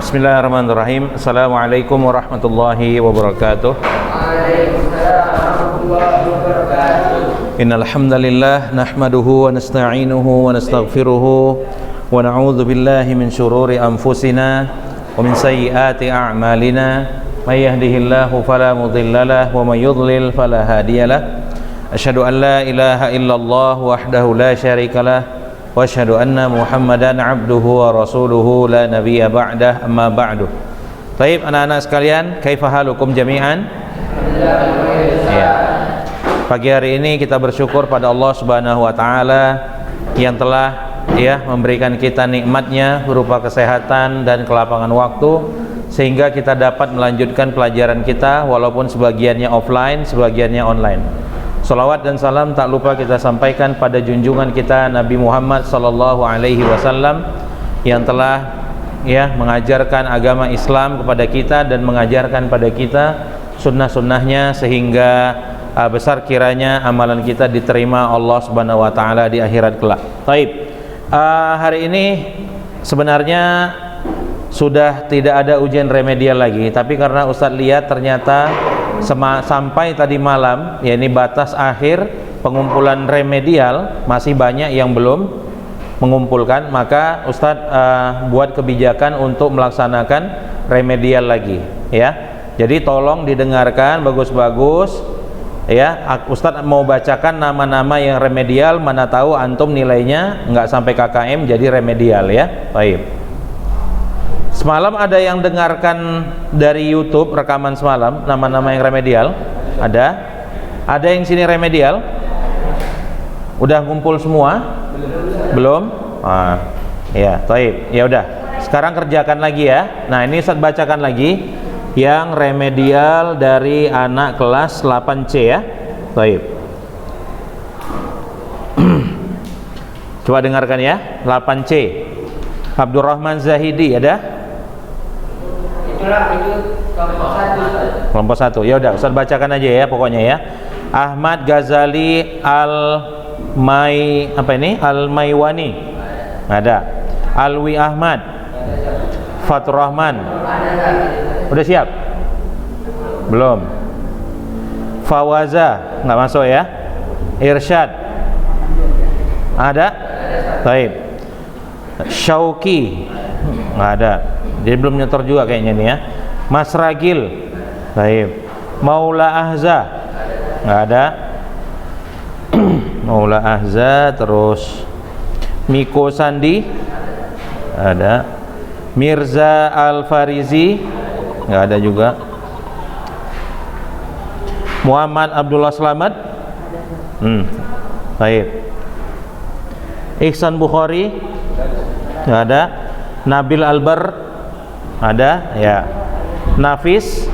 Bismillahirrahmanirrahim. Assalamualaikum warahmatullahi wabarakatuh. Innal hamdalillah nahmaduhu wa nasta'inuhu wa nastaghfiruhu wa na'udzu billahi min shururi anfusina wa min sayyiati a'malina. May yahdihillahu fala mudhillalah wa may yudlil fala hadiyalah. Asyhadu an la ilaha illallah wahdahu la syarikalah wa asyhadu anna Muhammadan abduhu wa rasuluhu la nabiyya ba'dah, amma ba'du. Baik anak-anak sekalian, kaifa halukum jami'an? Ya. Pagi hari ini kita bersyukur pada Allah Subhanahu wa taala yang telah memberikan kita nikmatnya berupa kesehatan dan kelapangan waktu sehingga kita dapat melanjutkan pelajaran kita walaupun sebagiannya offline, sebagiannya online. Salawat dan salam tak lupa kita sampaikan pada junjungan kita Nabi Muhammad sallallahu alaihi wasallam yang telah mengajarkan agama Islam kepada kita dan mengajarkan pada kita sunnah-sunnahnya sehingga besar kiranya amalan kita diterima Allah Subhanahu wa taala di akhirat kelak. Baik. Hari ini sebenarnya sudah tidak ada ujian remedial lagi, tapi karena Ustadz lihat ternyata sampai tadi malam, ini batas akhir pengumpulan remedial, masih banyak yang belum mengumpulkan, maka Ustadz buat kebijakan untuk melaksanakan remedial lagi, ya. Jadi tolong didengarkan bagus-bagus, ya. Ustadz mau bacakan nama-nama yang remedial, mana tahu antum nilainya nggak sampai KKM jadi remedial, ya. Baik. Semalam ada yang dengarkan dari YouTube rekaman semalam nama-nama yang remedial? Ada? Ada yang sini remedial? Udah ngumpul semua? Belum? Ya, baik. Ya udah. Sekarang kerjakan lagi ya. Nah, ini saya bacakan lagi yang remedial dari anak kelas 8C ya. Baik. Coba dengarkan ya. 8C. Abdurrahman Zahidi ada? Kelompok 1. Ya udah, Ustaz bacakan aja ya pokoknya ya. Ahmad Ghazali Al-Maiwani. Ada. Alwi Ahmad. Fatur Rahman. Udah siap? Belum. Fawaza enggak masuk ya. Irsyad. Ada? Baik. Syauki. Enggak ada. Dia belum nyetor juga kayaknya nih ya. Mas Ragil. Baik. Maula Ahza. Enggak ada. Maula Ahza, terus Miko Sandi. Ada. Mirza Al-Farizi. Enggak ada juga. Muhammad Abdullah Slamet. Baik. Ihsan Bukhari. Enggak ada. Nabil Albar. Ada ya. Nafis.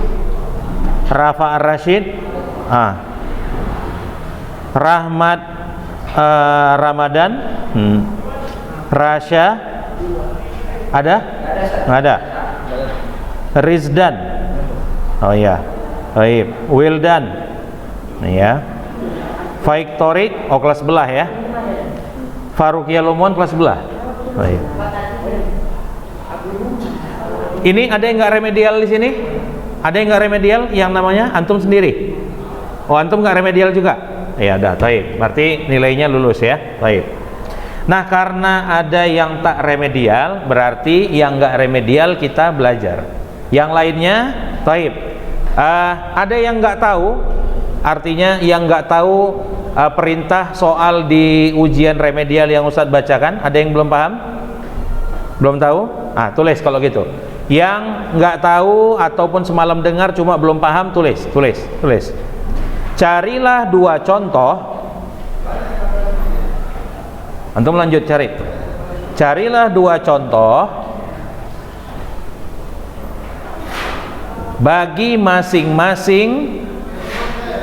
Rafa Ar-Rashid. Rahmat Ramadan. Rasya. Ada? Nggak ada. Rizdan. Oh iya. Baik. Wildan. Ya. Faik Torik. Oh kelas sebelah ya. Faruqiyah Lumon kelas sebelah. Baik. Ini ada yang nggak remedial di sini? Ada yang nggak remedial yang namanya antum sendiri? Oh antum nggak remedial juga? Ya udah, baik. Berarti nilainya lulus ya. Baik. Nah karena ada yang tak remedial, berarti yang nggak remedial kita belajar. Yang lainnya, baik. Ada yang nggak tahu, artinya yang nggak tahu perintah soal di ujian remedial yang Ustadz bacakan. Ada yang belum paham? Belum tahu? Tulis kalau gitu. Yang nggak tahu ataupun semalam dengar cuma belum paham, tulis. Carilah 2 contoh. Antum lanjut cari. Carilah 2 contoh bagi masing-masing.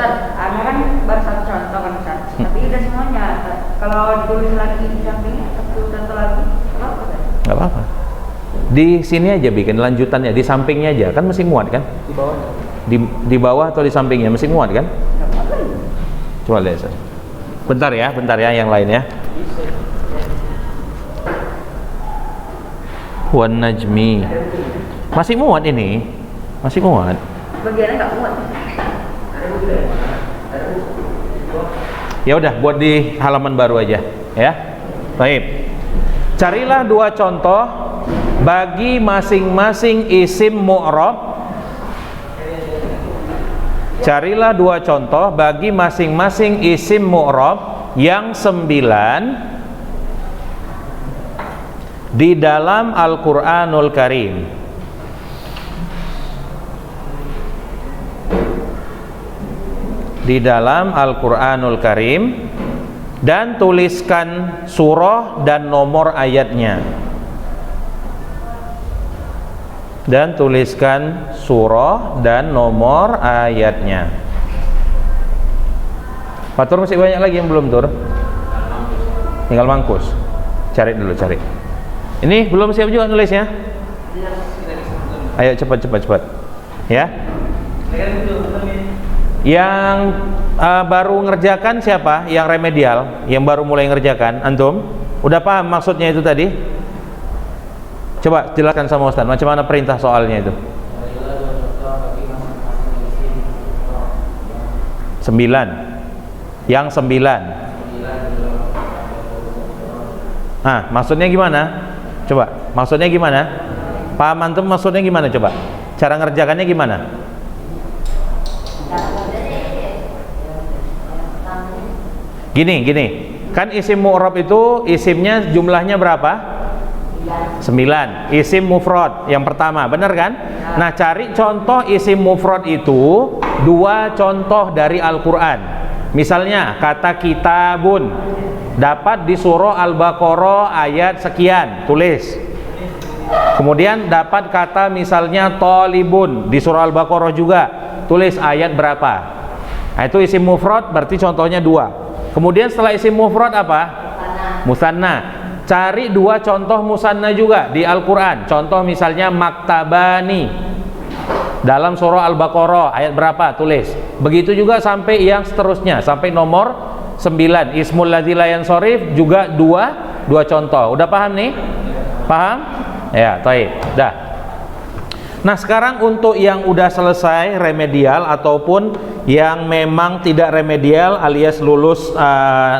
Kan baru 1 contoh kan Ustaz. Tapi udah semuanya. Kalau ditulis lagi di sampingnya 1 contoh lagi, apa? Nggak apa-apa. Di sini aja bikin lanjutannya, di sampingnya aja, kan mesti muat kan? Di bawah. Di bawah atau di sampingnya mesti muat kan? Coba lihat. Bentar ya yang lain ya. Wan najmi Masih muat ini. Masih muat. Bagiannya nggak muat. Ya udah, buat di halaman baru aja, ya. Baik. Carilah dua contoh bagi masing-masing isim mu'rab. Carilah dua contoh bagi masing-masing isim mu'rab yang 9 di dalam Al-Qur'anul Karim. Di dalam Al-Qur'anul Karim, dan tuliskan surah dan nomor ayatnya. Dan tuliskan surah dan nomor ayatnya. Pak Tur, masih banyak lagi yang belum, Tur? Tinggal mangkus. Cari dulu, cari. Ini belum siap juga nulisnya? Ayo cepat. Ya. Yang baru ngerjakan siapa? Yang remedial, yang baru mulai ngerjakan. Antum? Udah paham maksudnya itu tadi? Coba jelaskan sama Ustaz, macam mana perintah soalnya itu? 9. Yang 9. Maksudnya gimana? Coba, maksudnya gimana? Paham antum maksudnya gimana coba? Cara ngerjakannya gimana? Gini. Kan isim mu'rab itu isimnya jumlahnya berapa? 9. Isim mufrad yang pertama, benar kan? Nah, cari contoh isim mufrad itu, dua contoh dari Al-Qur'an. Misalnya kata kitabun dapat di surah Al-Baqarah ayat sekian, tulis. Kemudian dapat kata misalnya talibun di surah Al-Baqarah juga, tulis ayat berapa. Nah, itu isim mufrad, berarti contohnya 2. Kemudian setelah isim mufrad apa? Musanna. Cari dua contoh musanna juga di Al-Quran. Contoh misalnya maktabani dalam surah Al-Baqarah ayat berapa, tulis. Begitu juga sampai yang seterusnya, sampai nomor 9. Ismul ladzi la yansharif juga dua contoh. Udah paham nih? Paham? Ya, baik. Dah. Nah, sekarang untuk yang udah selesai remedial ataupun yang memang tidak remedial alias lulus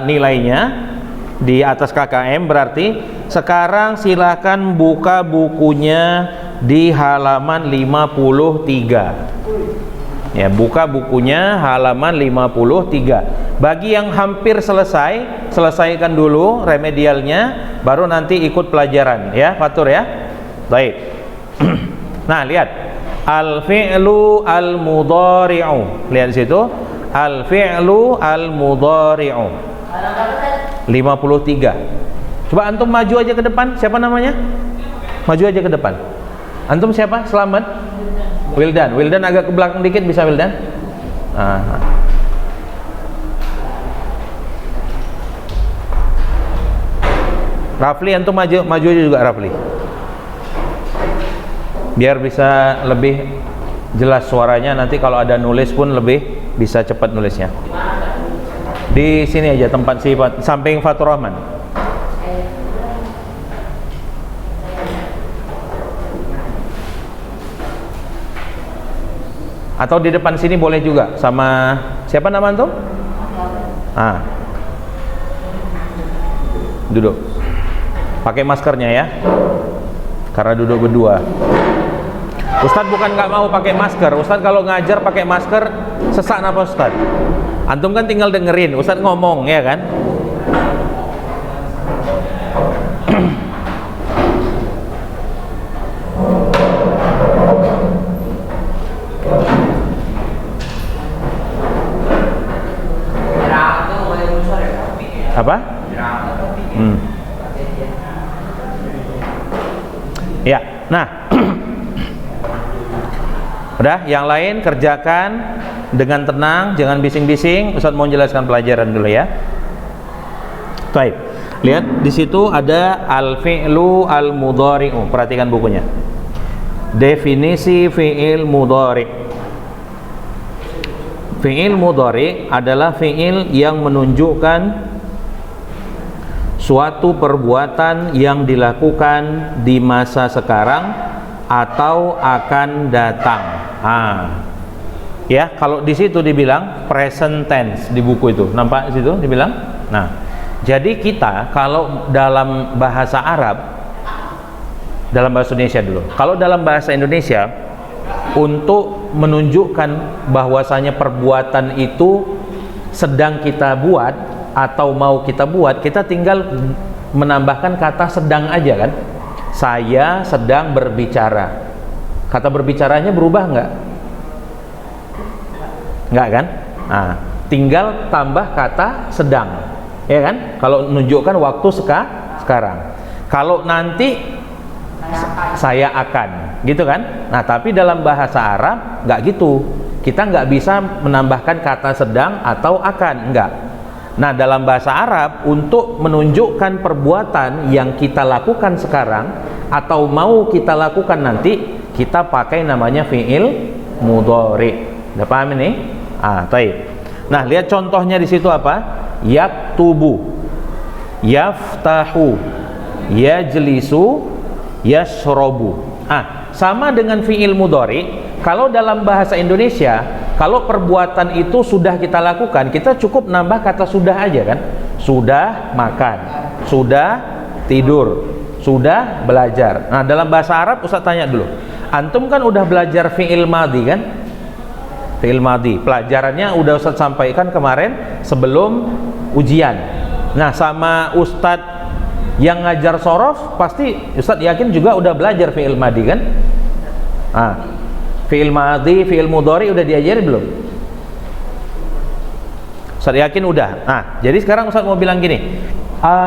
nilainya di atas KKM, berarti sekarang silakan buka bukunya di halaman 53. Ya, buka bukunya halaman 53. Bagi yang hampir selesai, selesaikan dulu remedialnya, baru nanti ikut pelajaran ya, Fatur ya. Baik. Nah, lihat al-fi'lu al-mudhari'u. Lihat di situ, al-fi'lu al-mudhari'u. 53. Coba antum maju aja ke depan. Siapa namanya? Maju aja ke depan. Antum siapa? Selamat. Wildan. Wildan agak ke belakang dikit, bisa Wildan? Rafli, antum maju aja juga Rafli. Biar bisa lebih jelas suaranya, nanti kalau ada nulis pun lebih bisa cepat nulisnya. Di sini aja tempat sifat samping Fatur Rahman. Atau di depan sini boleh juga, sama siapa nama antum? Duduk. Pakai maskernya ya. Karena duduk berdua. Ustadz bukan nggak mau pakai masker. Ustadz kalau ngajar pakai masker sesak nafas Ustadz. Antum kan tinggal dengerin Ustadz ngomong, ya kan? Apa? Ya, nah. Udah, yang lain kerjakan dengan tenang, jangan bising-bising. Ustaz mau jelaskan pelajaran dulu ya. Baik. Lihat di situ ada al-fi'lu al-mudhari'u. Perhatikan bukunya. Definisi fi'il mudhari'. Fi'il mudhari' adalah fi'il yang menunjukkan suatu perbuatan yang dilakukan di masa sekarang atau akan datang. Ya, kalau di situ dibilang present tense di buku itu. Nampak di situ dibilang? Nah, jadi kita kalau dalam bahasa Arab, dalam bahasa Indonesia dulu. Kalau dalam bahasa Indonesia, untuk menunjukkan bahwasanya perbuatan itu sedang kita buat atau mau kita buat, kita tinggal menambahkan kata sedang aja kan. Saya sedang berbicara. Kata berbicaranya berubah nggak? Nggak kan? Nah, tinggal tambah kata sedang, ya kan? Kalau menunjukkan waktu sekarang. Kalau nanti saya akan, gitu kan? Nah, tapi dalam bahasa Arab nggak gitu. Kita nggak bisa menambahkan kata sedang atau akan, enggak. Nah, dalam bahasa Arab untuk menunjukkan perbuatan yang kita lakukan sekarang atau mau kita lakukan nanti, kita pakai namanya fi'il mudhari. Udah paham ini? Taib. Nah, lihat contohnya di situ apa? Yaktubu, yaftahu, yajlisu, yashrobu. Sama dengan fi'il mudhari. Kalau dalam bahasa Indonesia, kalau perbuatan itu sudah kita lakukan, kita cukup nambah kata sudah aja kan. Sudah makan, sudah tidur, sudah belajar. Nah, dalam bahasa Arab Ustaz tanya dulu, antum kan udah belajar fi'il madhi kan? Fi'il madhi, pelajarannya udah Ustaz sampaikan kemarin sebelum ujian. Nah, sama Ustaz yang ngajar sorof, pasti Ustaz yakin juga udah belajar fi'il madhi kan? Fi'il madhi, fi'il mudhari udah diajari belum? Ustaz yakin udah. Jadi sekarang Ustaz mau bilang gini,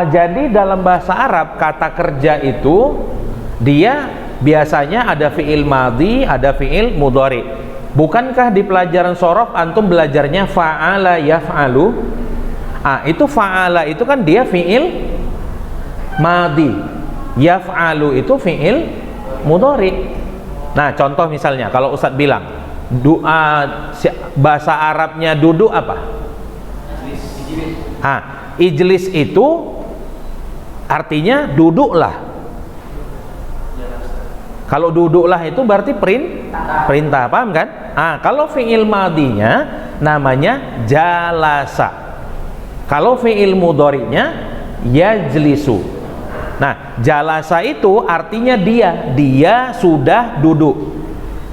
jadi dalam bahasa Arab kata kerja itu dia biasanya ada fi'il madhi, ada fi'il mudhari. Bukankah di pelajaran sorof antum belajarnya fa'ala yaf'alu? Itu fa'ala itu kan dia fi'il madhi, yaf'alu itu fi'il mudhari. Nah, contoh misalnya kalau Ustadz bilang bahasa Arabnya duduk apa? Ijlis itu artinya duduklah. Kalau duduklah itu berarti perintah, paham kan? Kalau fi'il madhinya namanya jalasa. Kalau fi'il mudhari'nya yajlisu. Nah, jalasa itu artinya dia sudah duduk.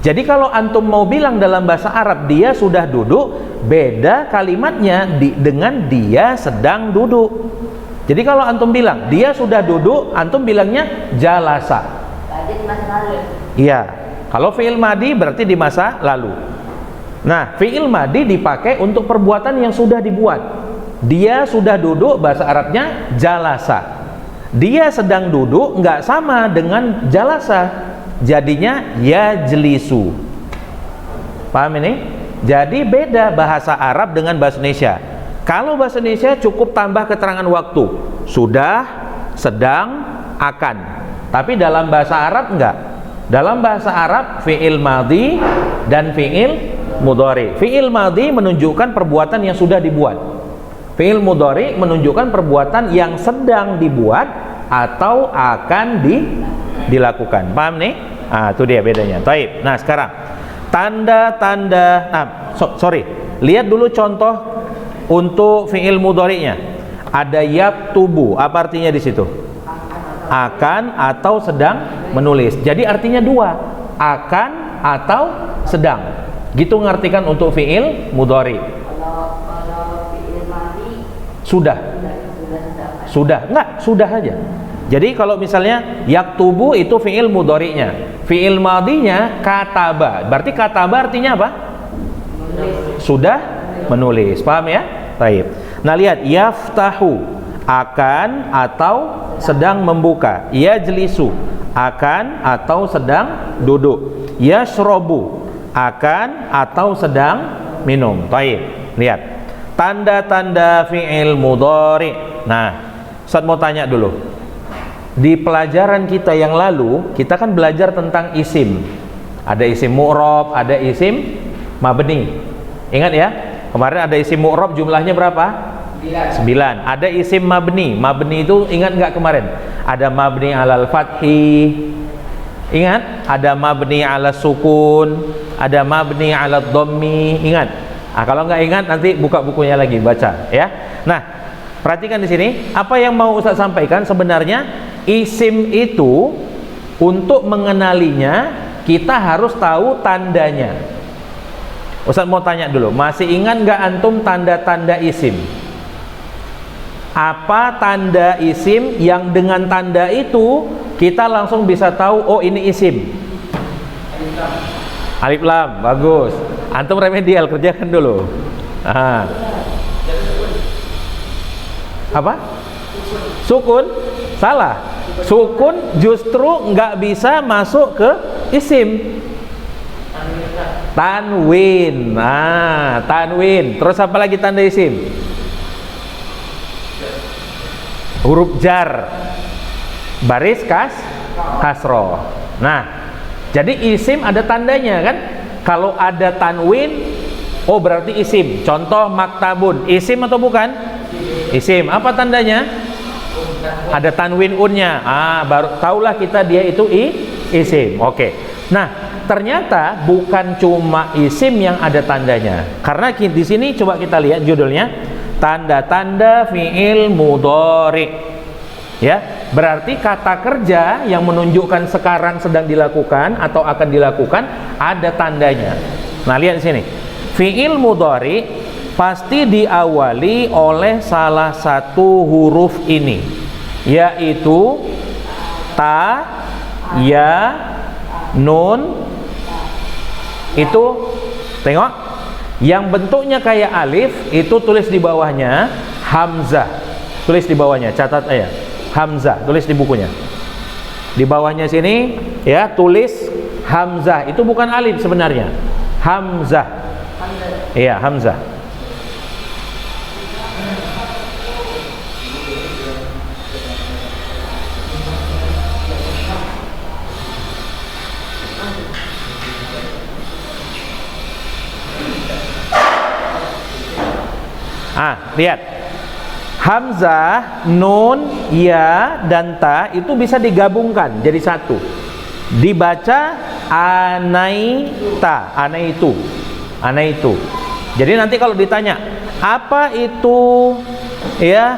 Jadi kalau antum mau bilang dalam bahasa Arab dia sudah duduk, beda kalimatnya dengan dia sedang duduk. Jadi kalau antum bilang dia sudah duduk, antum bilangnya jalasa. Di masa lalu. Iya. Kalau fi'il madhi berarti di masa lalu. Nah, fi'il madhi dipakai untuk perbuatan yang sudah dibuat. Dia sudah duduk, bahasa Arabnya jalasa. Dia sedang duduk nggak sama dengan jalasa, jadinya yajlisu. Paham ini? Jadi beda bahasa Arab dengan bahasa Indonesia. Kalau bahasa Indonesia cukup tambah keterangan waktu, sudah, sedang, akan. Tapi dalam bahasa Arab enggak. Dalam bahasa Arab fi'il madhi dan fi'il mudhari. Fi'il madhi menunjukkan perbuatan yang sudah dibuat. Fi'il mudhari menunjukkan perbuatan yang sedang dibuat atau akan dilakukan. Paham nih? Itu dia bedanya. Taib. Nah, sekarang tanda-tanda lihat dulu contoh untuk fi'il mudhari'nya. Ada yaktubu. Apa artinya di situ? Akan atau sedang menulis. Jadi artinya dua, akan atau sedang. Gitu ngartikan untuk fi'il mudhari. Kalau fi'il madhi sudah enggak, sudah aja. Jadi kalau misalnya yaktubu itu fi'il mudhari'nya, fi'il madhinya kataba. Berarti kataba artinya apa? Sudah menulis. Paham ya? Baik. Nah, lihat yaftahu, akan atau sedang membuka. Yajlisu, akan atau sedang duduk. Yashrobu, akan atau sedang minum. Baik. Lihat tanda-tanda fi'il mudhari'. Nah, Ustaz mau tanya dulu. Di pelajaran kita yang lalu, kita kan belajar tentang isim. Ada isim mu'rab, ada isim mabni. Ingat ya? Kemarin ada isim mu'rab jumlahnya berapa? 9. Ada isim mabni. Mabni itu ingat nggak kemarin? Ada mabni alal fathi, Ingat, ada mabni ala sukun, ada mabni ala dhammi. Ingat. Kalau nggak ingat nanti buka bukunya lagi baca ya. Nah, perhatikan di sini apa yang mau Ustaz sampaikan. Sebenarnya isim itu untuk mengenalinya kita harus tahu tandanya. Ustaz mau tanya dulu, masih ingat nggak antum tanda-tanda isim? Apa tanda isim yang dengan tanda itu kita langsung bisa tahu oh ini isim? Alif lam, bagus. Antum remedial, kerjakan dulu. Apa? Sukun? Salah. Sukun justru nggak bisa masuk ke isim. Tanwin. Tanwin. Terus apa lagi tanda isim? Huruf jar, baris kasroh. Nah, jadi isim ada tandanya kan? Kalau ada tanwin, oh berarti isim. Contoh maktabun, isim atau bukan? Isim. Apa tandanya? Ada tanwin unnya. Baru tahulah kita dia itu isim. Oke. Nah, ternyata bukan cuma isim yang ada tandanya. Karena di sini coba kita lihat judulnya. Tanda-tanda fi'il mudhari. Ya, berarti kata kerja yang menunjukkan sekarang sedang dilakukan atau akan dilakukan ada tandanya. Nah, lihat di sini. Fi'il mudhari pasti diawali oleh salah satu huruf ini, yaitu ta, ya, nun. Itu tengok. Yang bentuknya kayak alif itu tulis di bawahnya hamzah. Tulis di bawahnya, catat aja. Hamzah, tulis di bukunya. Di bawahnya sini ya, tulis hamzah. Itu bukan alif sebenarnya. Hamzah. Iya, hamzah. Lihat. Hamzah, nun, ya, dan ta itu bisa digabungkan jadi satu. Dibaca anaita, anaitu. Jadi nanti kalau ditanya, apa itu? Ya.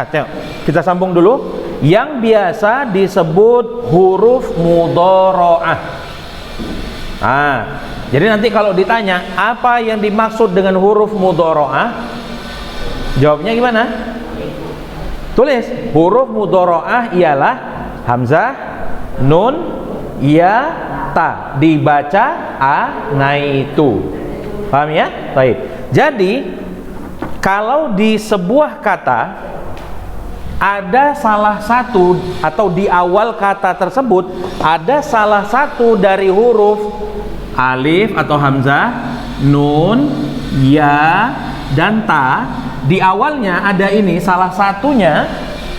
Tengok. Kita sambung dulu. Yang biasa disebut huruf mudharaah. Jadi nanti kalau ditanya, apa yang dimaksud dengan huruf mudharaah? Jawabnya gimana? Tulis. Huruf mudharaah ialah hamzah, nun, ya, ta. Dibaca anaitu. Paham ya? Baik. Jadi kalau di sebuah kata ada salah satu atau di awal kata tersebut ada salah satu dari huruf alif atau hamzah, nun, ya, dan ta, di awalnya ada ini salah satunya,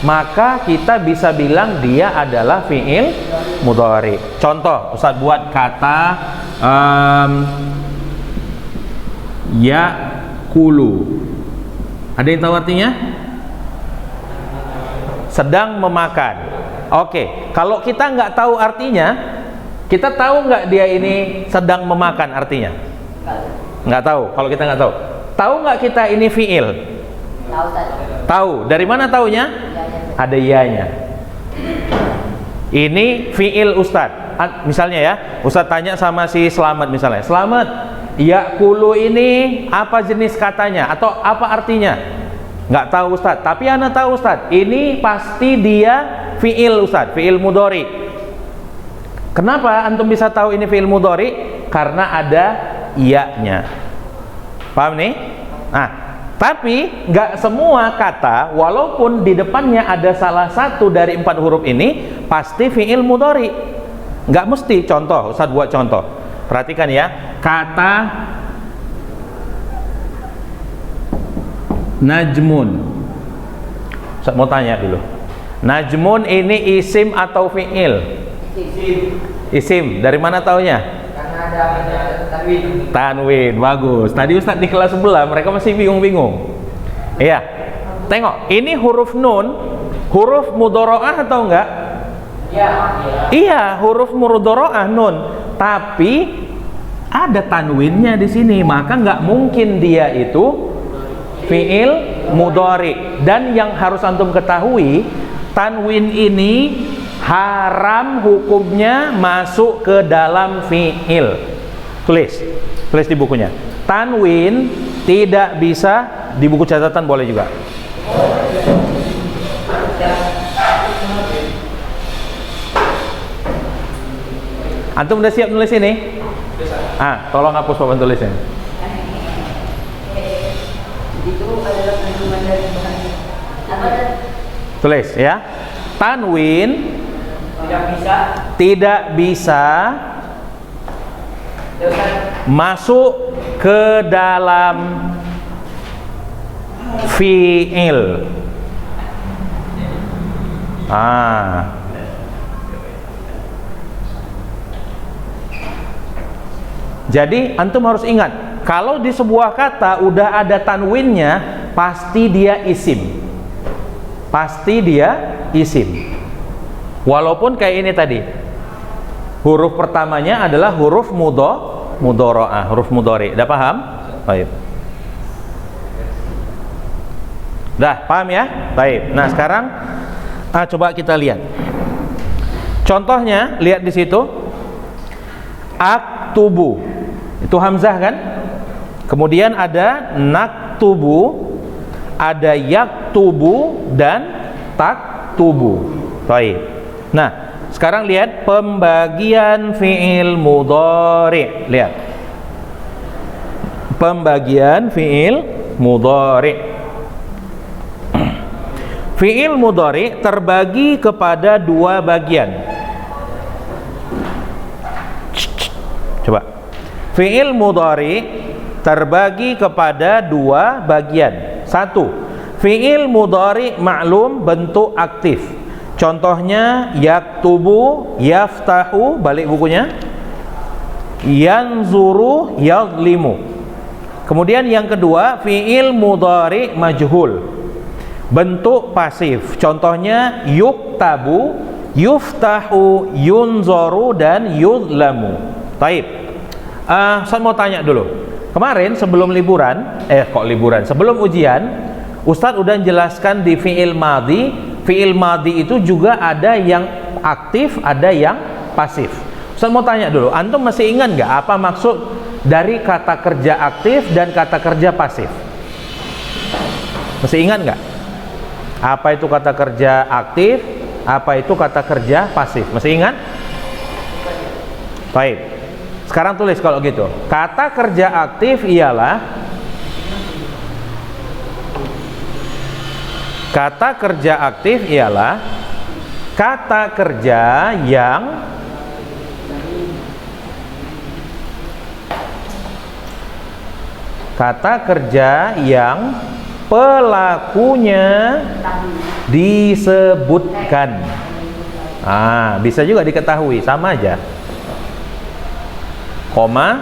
maka kita bisa bilang dia adalah fi'il mudhari. Contoh, Ustaz buat kata yakulu. Ada yang tahu artinya? Sedang memakan. Oke, kalau kita nggak tahu artinya, kita tahu nggak dia ini sedang memakan artinya? Nggak tahu. Kalau kita nggak tahu, tahu nggak kita ini fi'il? Tahu. Dari mana taunya? Ada ianya. Ini fi'il Ustadz. Misalnya ya, Ustadz tanya sama si Selamat misalnya, Selamat, yakulu ini apa jenis katanya atau apa artinya? Nggak tahu Ustadz. Tapi ana tahu Ustadz. Ini pasti dia fi'il Ustadz, fi'il mudhari. Kenapa antum bisa tahu ini fi'il mudhari? Karena ada iya-nya. Paham nih? Nah, tapi nggak semua kata walaupun di depannya ada salah satu dari 4 huruf ini pasti fi'il mudhari. Nggak mesti. Contoh, Ustaz buat contoh. Perhatikan ya. Kata najmun. Ustaz mau tanya dulu. Najmun ini isim atau fi'il? Isim. Dari mana taunya? Karena ada tanwin. Tanwin, bagus. Tadi Ustaz di kelas sebelah mereka masih bingung-bingung. Iya. Tengok, ini huruf nun, huruf mudharaah atau enggak? Iya. Iya, huruf mudhari'ah nun. Tapi ada tanwinnya di sini, maka nggak mungkin dia itu fi'il mudhari. Dan yang harus antum ketahui, tanwin ini haram hukumnya masuk ke dalam fi'il. Tulis di bukunya. Tanwin tidak bisa, di buku catatan boleh juga. Antum udah siap nulis ini? Tolong hapus papan tulisnya. Itu adalah kandungan dari bahan apa? Tulis ya. Tanwin tidak bisa masuk ke dalam fi'il. Jadi antum harus ingat, kalau di sebuah kata udah ada tanwinnya, pasti dia isim. Pasti dia isim. Walaupun kayak ini tadi, huruf pertamanya adalah huruf mudhari'ah, huruf mudhari. Udah paham? Baik. Dah paham ya? Baik. Nah, sekarang coba kita lihat. Contohnya, lihat di situ. Aktubu. Itu hamzah kan? Kemudian ada naktubu, ada yaktubu dan taktubu. Baik. Nah, sekarang lihat pembagian fi'il mudhari'. Lihat. Pembagian fi'il mudhari'. Fi'il mudhari' terbagi kepada dua bagian. Coba. Fi'il mudhari terbagi kepada dua bagian. Satu, fi'il mudhari ma'lum bentuk aktif. Contohnya yaktubu, yaftahu, balik bukunya. Yanzuru, yadlimu. Kemudian yang kedua, fi'il mudhari majhul, bentuk pasif. Contohnya yuktabu, yuftahu, yunzoru dan yudlamu. Taib. Saya mau tanya dulu. Kemarin sebelum liburan, sebelum ujian, Ustadz udah jelaskan di fi'il madhi. Fi'il madhi itu juga ada yang aktif, ada yang pasif. Ustadz mau tanya dulu, antum masih ingat nggak apa maksud dari kata kerja aktif dan kata kerja pasif? Masih ingat nggak? Apa itu kata kerja aktif? Apa itu kata kerja pasif? Masih ingat? Baik. Sekarang tulis kalau gitu. Kata kerja aktif ialah kata kerja yang pelakunya disebutkan. Bisa juga diketahui, sama aja. Koma,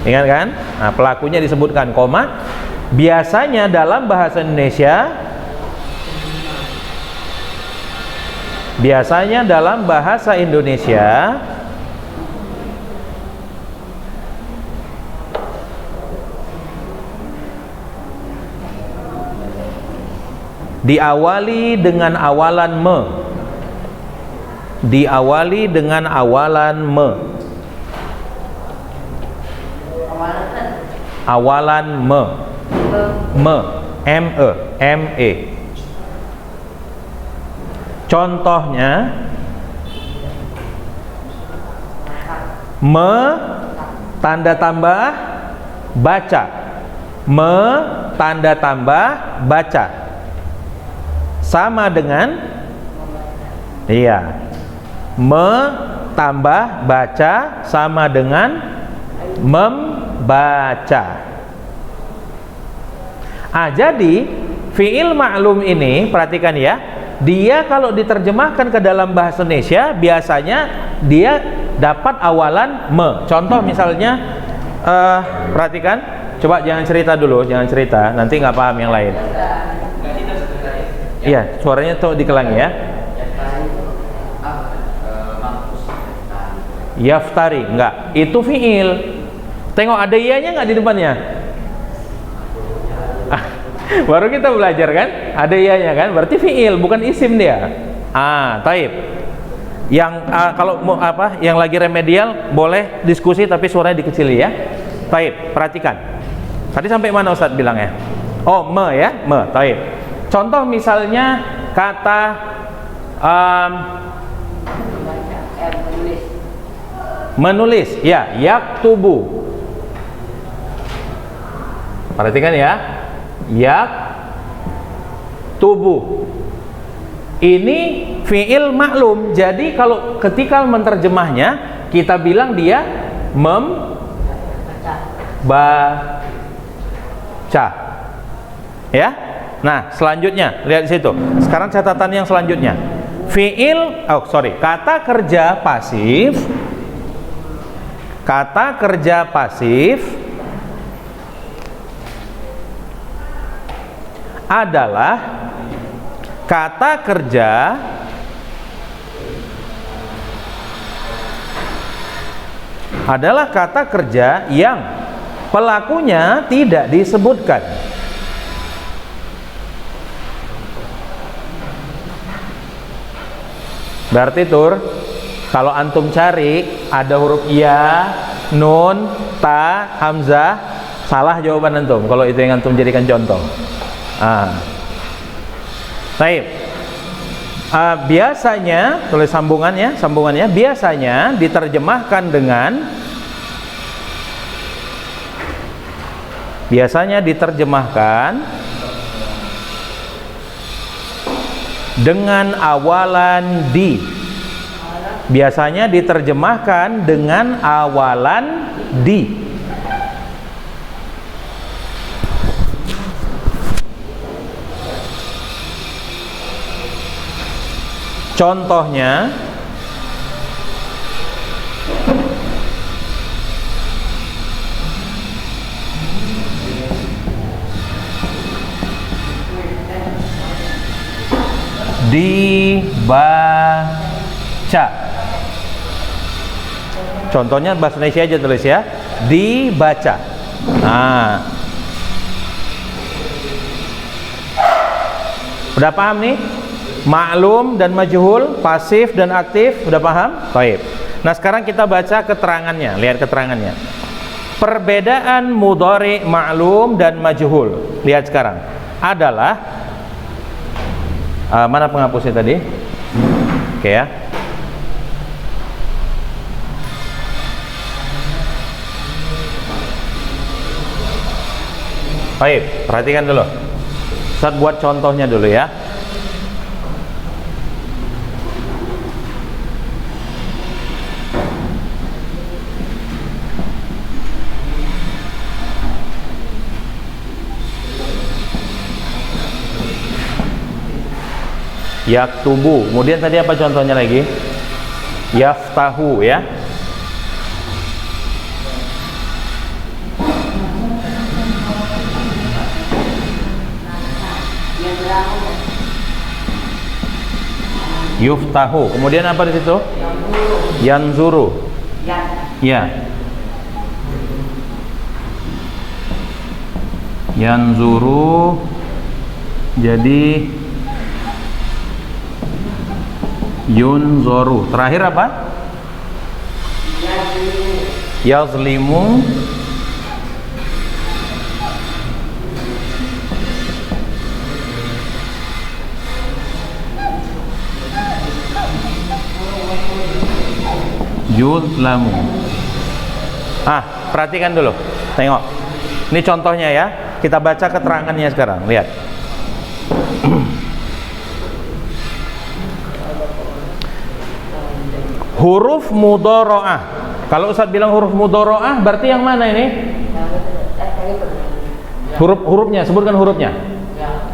ingat kan? Nah, pelakunya disebutkan koma. Biasanya dalam bahasa Indonesia, diawali dengan awalan me. Diawali dengan awalan me. Awalan me. M-E. Contohnya me tanda tambah baca. Me tanda tambah baca. Sama dengan me tambah baca sama dengan membaca. Jadi fi'il ma'lum ini, perhatikan ya, dia kalau diterjemahkan ke dalam bahasa Indonesia biasanya dia dapat awalan me. Contoh misalnya, perhatikan, coba jangan cerita dulu, nanti nggak paham yang lain. Iya, suaranya tuh dikelangi ya. Yaftari, enggak. Itu fiil. Tengok ada iyanya enggak di depannya? Baru kita belajar kan? Ada iyanya kan? Berarti fiil, bukan isim dia. Taib. Yang kalau mau apa? Yang lagi remedial boleh diskusi tapi suaranya dikecili ya. Taib, perhatikan. Tadi sampai mana Ustadz bilangnya? Oh, ya, taib. Contoh misalnya kata menulis, ya, yaktubu. Perhatikan ya, yaktubu. Ini fiil maklum. Jadi kalau ketika menerjemahnya kita bilang dia membaca. Ya. Nah, selanjutnya lihat di situ. Sekarang catatan yang selanjutnya. Kata kerja pasif. Kata kerja pasif adalah kata kerja yang pelakunya tidak disebutkan. Berarti kalau antum cari ada huruf ya, nun, ta, hamzah, salah jawaban antum kalau itu yang antum jadikan contoh. Baik. Biasanya tulis sambungannya biasanya diterjemahkan dengan awalan di. Biasanya diterjemahkan dengan awalan di. Contohnya dibaca. Contohnya bahasa Indonesia aja tulis ya. Dibaca. Udah paham nih? Maklum dan majhul, pasif dan aktif, udah paham? Baik. Nah, sekarang kita baca keterangannya. Lihat keterangannya. Perbedaan mudhari maklum dan majhul. Lihat sekarang. Adalah mana penghapusnya tadi? Oke ya. Baik, perhatikan dulu. Ustaz buat contohnya dulu ya. Yaktubu. Kemudian tadi apa contohnya lagi? Yaftahu ya. Yuftahu. Kemudian apa di situ? Yanzuru. Ya. Yanzuru. Jadi yunzoru. Terakhir apa? Yazlimu. Yuzlamu. Perhatikan dulu. Tengok. Ini contohnya ya. Kita baca keterangannya sekarang. Lihat. Huruf mudharaah. Kalau Ustaz bilang huruf mudharaah berarti yang mana ini? Hurufnya, sebutkan hurufnya.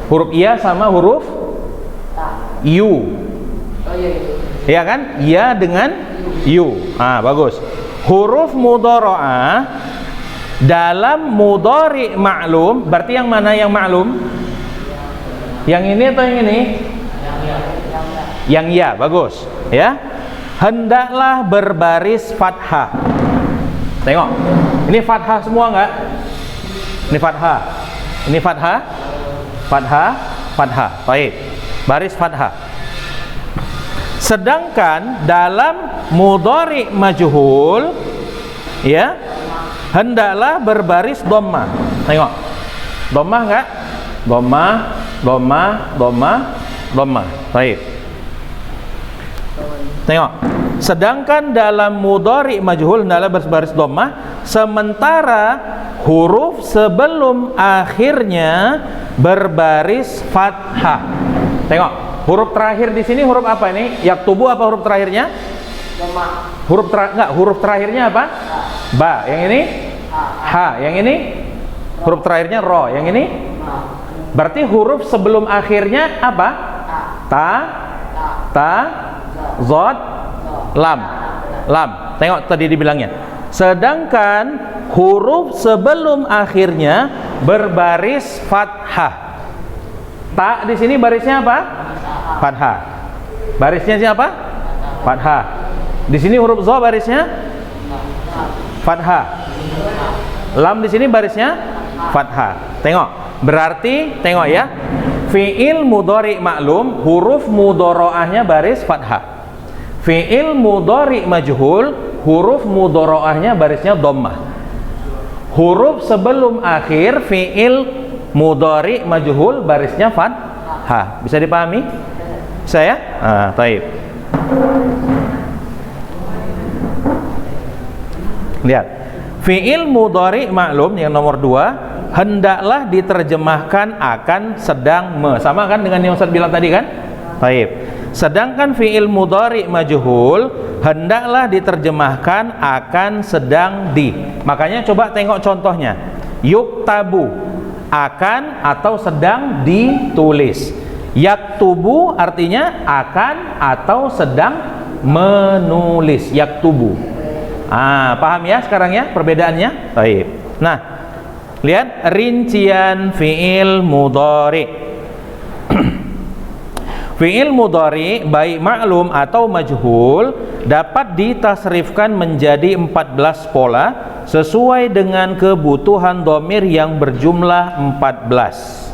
Huruf iya sama huruf yu. Iya kan? Iya dengan yu. Bagus. Huruf mudharaah dalam mudhari ma'lum berarti yang mana yang ma'lum? Yang ini atau yang ini? Yang ya, bagus. Ya. Hendaklah berbaris fathah. Tengok. Ini fathah semua enggak? Ini fathah. Ini fathah. Fathah, fathah. Baik. Baris fathah. Sedangkan dalam mudhari majhul, ya, hendaklah berbaris dhammah. Tengok. Dhammah enggak? Dhammah, dhammah, dhammah, dhammah. Baik. Tengok. Sedangkan dalam mudhari majhul hendaklah berbaris dhammah, sementara huruf sebelum akhirnya berbaris fathah. Tengok. Huruf terakhir di sini huruf apa ini? Yaktubu apa huruf terakhirnya? Huruf terakhirnya apa? Ba. Yang ini? Ha. Yang ini? Huruf terakhirnya ro. Yang ini? Berarti huruf sebelum akhirnya apa? Ta, zod, lam. Lam. Tengok tadi dibilangnya. Sedangkan huruf sebelum akhirnya berbaris fathah. Ta di sini barisnya apa? Fathah. Barisnya siapa? Fathah. Di sini huruf zo barisnya fathah. Lam di sini barisnya fathah. Tengok. Berarti tengok ya. Fi'il mudhari maklum, huruf mudharaahnya baris fathah. Fi'il mudhari majhul, huruf mudharaahnya barisnya dhammah. Huruf sebelum akhir fi'il mudhari majhul barisnya fathah. Bisa dipahami? Bisa ya? Taib. Lihat. Fi'il mudhari maklum yang nomor 2 hendaklah diterjemahkan akan sedang sama kan dengan yang Ustaz bilang tadi kan? Taib. Sedangkan fi'il mudhari majhul hendaklah diterjemahkan akan sedang di. Makanya coba tengok contohnya. Yuktabu akan atau sedang ditulis. Yaktubu artinya akan atau sedang menulis. Yaktubu. Paham ya sekarang ya perbedaannya? Baik. Nah, lihat rincian fi'il mudhari. Fi'il mudhari baik maklum atau majhul dapat ditasrifkan menjadi 14 pola sesuai dengan kebutuhan dhamir yang berjumlah 14.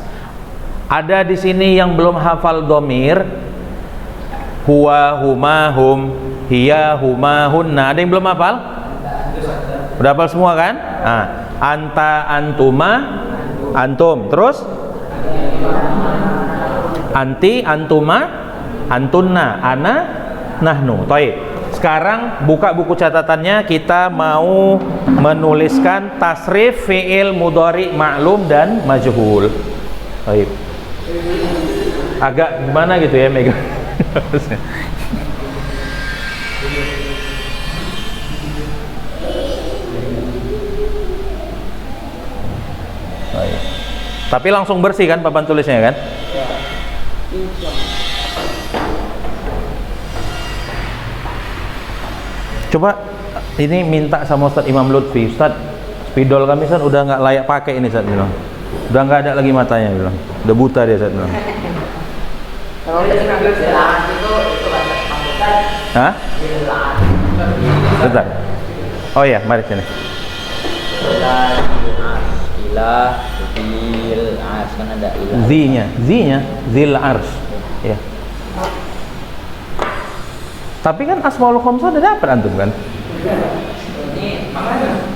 Ada di sini yang belum hafal dhamir, huwa, huma, hum, hiya, huma, hunna. Ada yang belum hafal? Udah hafal semua kan? Anta, antuma, antum. Terus? Anti, antuma, antunna, ana, nahnu. Taib. Sekarang buka buku catatannya, kita mau menuliskan tasrif fi'il mudhari maklum dan majhul. Taib. Agak gimana gitu ya Mega? Tapi langsung bersih kan papan tulisnya kan? Coba ini minta sama Ustaz Imam Lutfi, Ustaz, spidol kami Ustaz udah nggak layak pakai ini Ustaz bilang. Udah nggak ada lagi matanya bilang. Udah buta dia Ustaz bilang. Kalau kita ngambil silaan itu Hah? Bentar. Oh iya, mari sini. Ilah, zil, ars kan ada ilah. Z-nya, zil ars. Ya. Tapi kan asmaul khamsah udah dapat antum kan?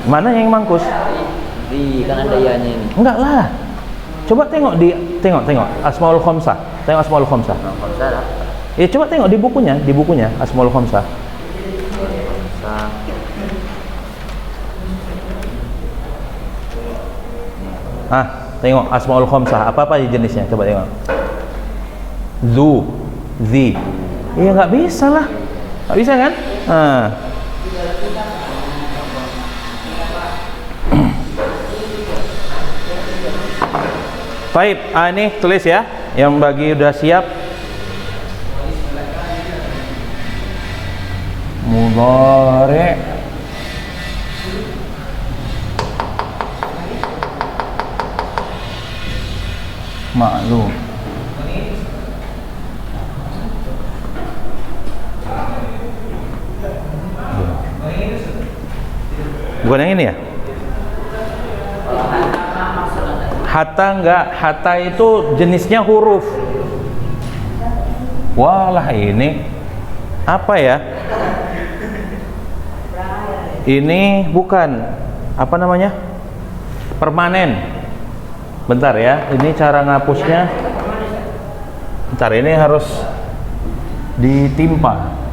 Mana yang mangkus? Di kan ada ianya ini. Enggak lah. Coba tengok tengok asmaul khamsah. Tengok asmaul khamsah. Ya coba tengok di bukunya asmaul khamsah. Tengok asmaul khamsah. Apa jenisnya? Coba tengok. Zu, zi. Ya nggak bisa lah. Nggak bisa kan? Baik, ini tulis ya. Yang bagi udah siap. Mudhari maklum. Bukan yang ini ya? Hatta enggak, hatta itu jenisnya huruf. Walah ini apa ya? Ini bukan apa namanya? Permanen. Bentar ya, ini cara ngapusnya. Bentar, ini harus ditimpa.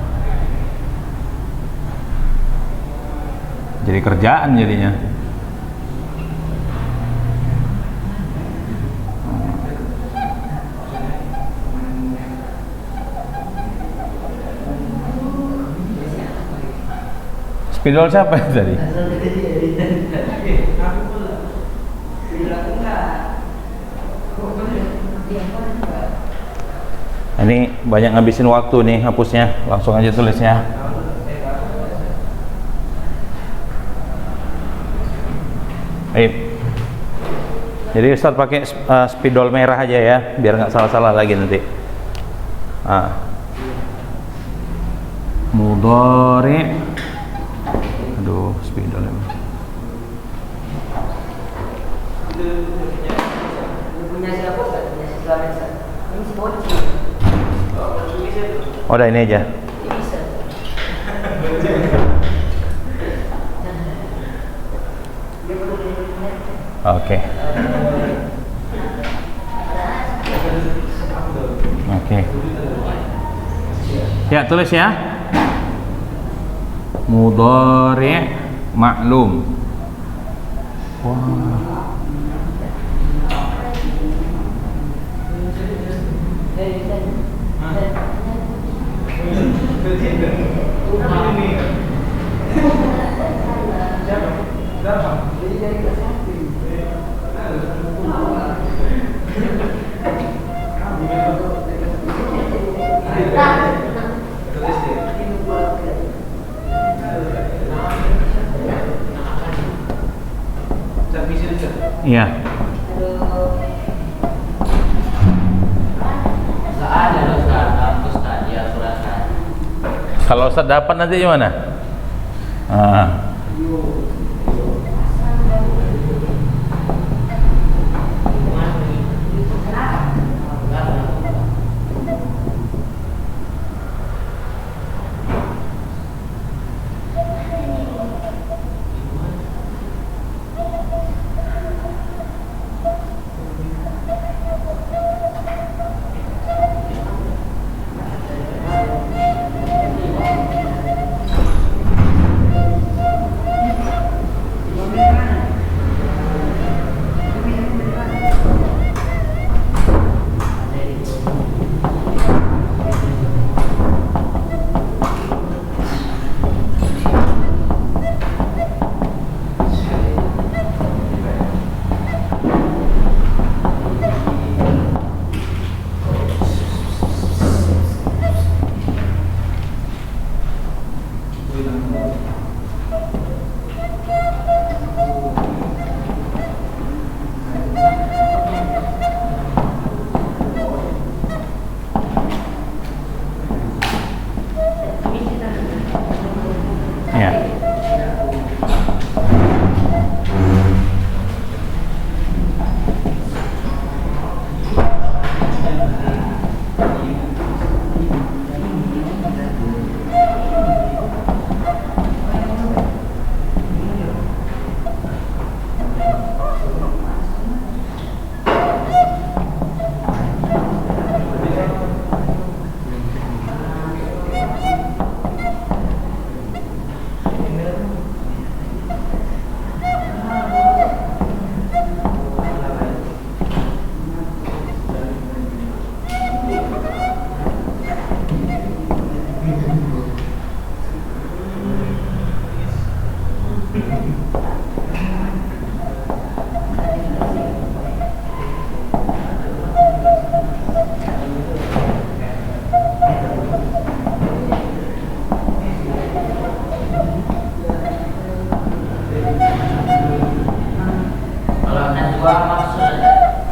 Jadi kerjaan jadinya. Spidol siapa tadi? Ini banyak ngabisin waktu nih hapusnya, langsung aja tulisnya. Jadi Ustaz pakai spidol merah aja ya, biar nggak salah-salah lagi nanti. Mudhari. Aduh, spidol ini. Punya siapa? Punya si Selamat. Ini si Boci. Oh, udah ini aja. Bisa. Oke. Oke. Ya, tulis ya. Mudhari' ma'lum. Wah. Iya. Kalau Ustaz dapat nanti gimana?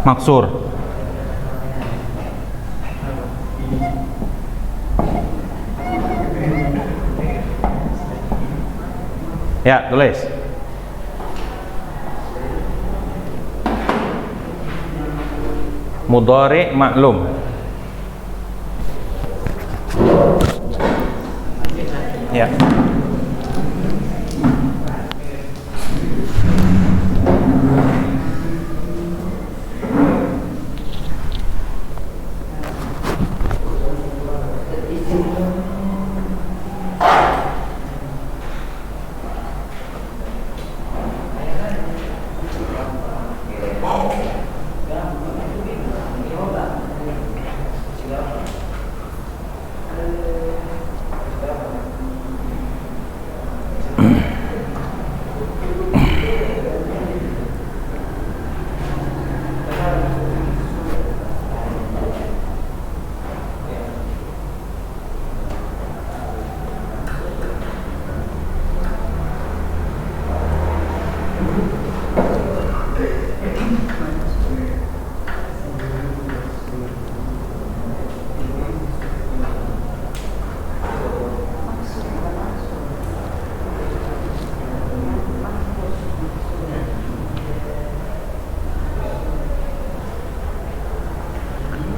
Maksur. Ya, tulis. mudhari maklum. Ya.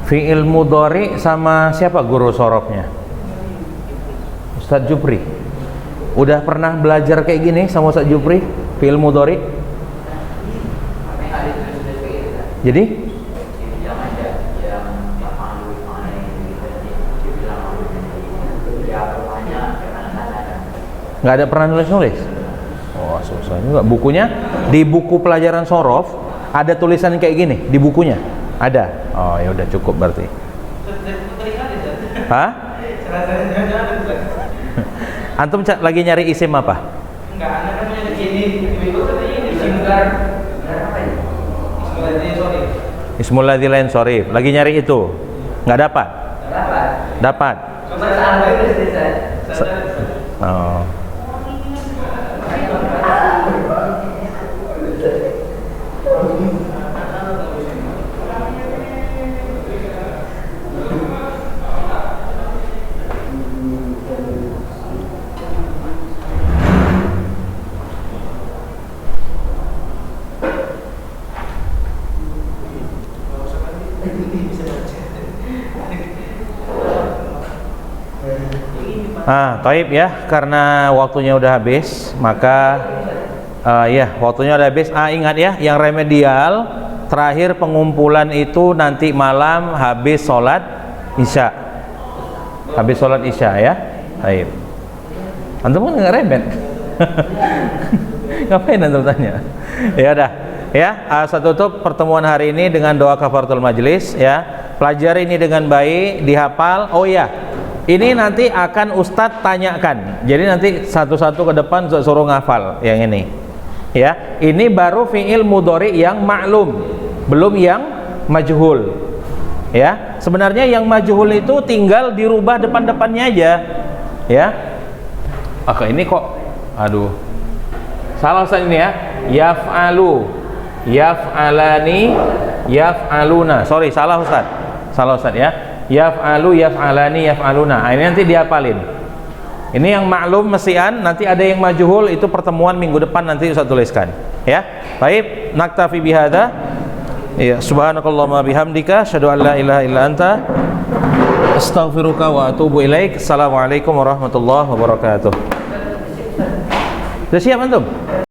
Fi'il mudhari sama siapa guru sorofnya? Ustadz Jupri. Udah pernah belajar kayak gini sama Ustadz Jupri? Fi'il mudhari? Jadi? Nggak ada pernah nulis-nulis? Oh, susah juga. Bukunya, di buku pelajaran sorof ada tulisan kayak gini di bukunya? Ada? Oh ya udah cukup berarti. Hah? Antum lagi nyari isim apa? Enggak, Anda kan punya ini isim gar apa ini? Ismul ladzi lain sorif. Lagi nyari itu. Nggak dapat? Dapat. Dapat. Cuma sampai udah selesai. Oh. Taib ya, karena waktunya udah habis, maka ya waktunya udah habis. Ingat ya, yang remedial terakhir pengumpulan itu nanti malam habis sholat isya. Habis sholat isya ya. Taib. Antum kan nggak remet? Ngapain antum tanya? Ya udah. Ya, saya tutup pertemuan hari ini dengan doa kafaratul majlis ya. Pelajari ini dengan baik, dihafal. Oh ya, ini nanti akan Ustadz tanyakan. Jadi nanti satu-satu ke depan suruh ngafal yang ini. Ya, ini baru fi'il mudhari yang maklum, belum yang majhul. Ya, sebenarnya yang majhul itu tinggal dirubah depan-depannya aja. Ya. Ini kok aduh. Salah Ustaz ini ya. Yaf'alu, yaf'alani, yaf'aluna. Sorry, salah Ustaz. Salah Ustaz ya. Yaf'alu, yaf'alani, yaf'aluna. Ini nanti dihafalin. Ini yang maklum mesian, nanti ada yang majhul, itu pertemuan minggu depan nanti Ustaz tuliskan. Ya. Baik, naktafi bihadza. Ya, subhanakallahumma bihamdika asyhadu an la ilaha illa anta astaghfiruka wa atubu ilaik. Assalamualaikum warahmatullahi wabarakatuh. Sudah siap antum?